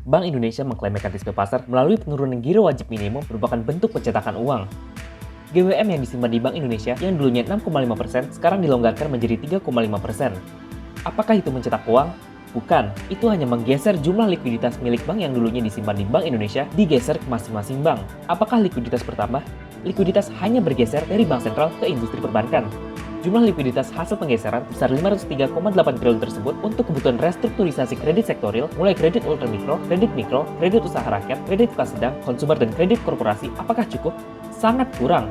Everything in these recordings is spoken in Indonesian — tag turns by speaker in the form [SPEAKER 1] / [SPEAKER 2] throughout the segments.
[SPEAKER 1] Bank Indonesia mengklaim mekanisme pasar melalui penurunan giro wajib minimum merupakan bentuk pencetakan uang. GWM yang disimpan di Bank Indonesia yang dulunya 6,5% sekarang dilonggarkan menjadi 3,5%. Apakah itu mencetak uang? Bukan, itu hanya menggeser jumlah likuiditas milik bank yang dulunya disimpan di Bank Indonesia digeser ke masing-masing bank. Apakah likuiditas bertambah? Likuiditas hanya bergeser dari bank sentral ke industri perbankan. Jumlah likuiditas hasil penggeseran besar 503,8 triliun tersebut untuk kebutuhan restrukturisasi kredit sektorial mulai kredit ultramikro, kredit usaha rakyat, kredit kelas sedang, konsumer dan kredit korporasi. Apakah cukup? Sangat kurang.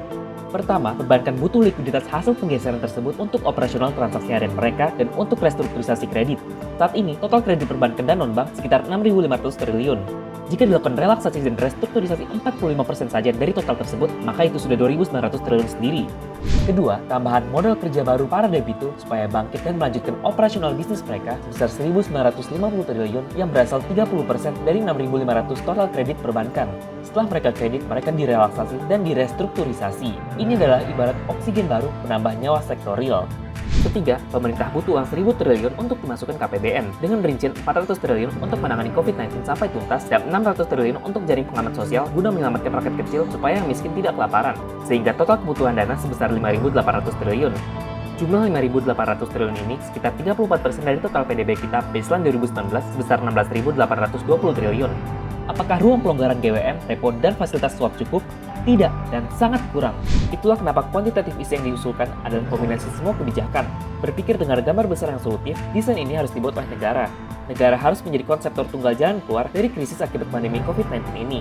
[SPEAKER 1] Pertama, perbankan butuh likuiditas hasil penggeseran tersebut untuk operasional transaksi harian mereka dan untuk restrukturisasi kredit. Saat ini, total kredit perbankan dan non-bank sekitar 6.500 triliun. Jika dilakukan relaksasi dan restrukturisasi 45% saja dari total tersebut, maka itu sudah 2.900 triliun sendiri. Kedua, tambahan modal kerja baru para debitur supaya bangkit dan melanjutkan operasional bisnis mereka sebesar 1.950 triliun yang berasal 30% dari 6.500 total kredit perbankan. Setelah mereka kredit, mereka direlaksasi dan direstrukturisasi. Ini adalah ibarat oksigen baru penambah nyawa sektor real. Ketiga, pemerintah butuh uang 1.000 triliun untuk dimasukkan ke APBN dengan rincian 400 triliun untuk menangani COVID-19 sampai tuntas dan 600 triliun untuk jaring pengaman sosial guna menyelamatkan rakyat kecil supaya yang miskin tidak kelaparan, sehingga total kebutuhan dana sebesar 5.800 triliun. Jumlah 5.800 triliun ini sekitar 34% dari total PDB kita baseline 2019 sebesar 16.820 triliun. Apakah ruang pelonggaran GWM, repo, dan fasilitas swap cukup? Tidak, dan sangat kurang. Itulah kenapa quantitative easing yang diusulkan adalah kombinasi semua kebijakan. Berpikir dengan gambar besar yang solutif, desain ini harus dibuat oleh negara. Negara harus menjadi konseptor tunggal jalan keluar dari krisis akibat pandemi COVID-19 ini.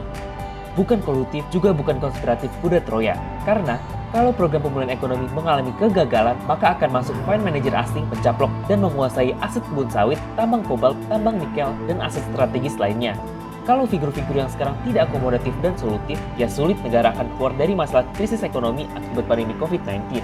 [SPEAKER 1] Bukan kolutif, juga bukan konspiratif kuda Troya. Karena, kalau program pemulihan ekonomi mengalami kegagalan, maka akan masuk fund manager asing pencaplok dan menguasai aset kebun sawit, tambang kobalt, tambang nikel, dan aset strategis lainnya. Kalau figur-figur yang sekarang tidak akomodatif dan solutif, ya sulit negara akan keluar dari masalah krisis ekonomi akibat pandemi COVID-19.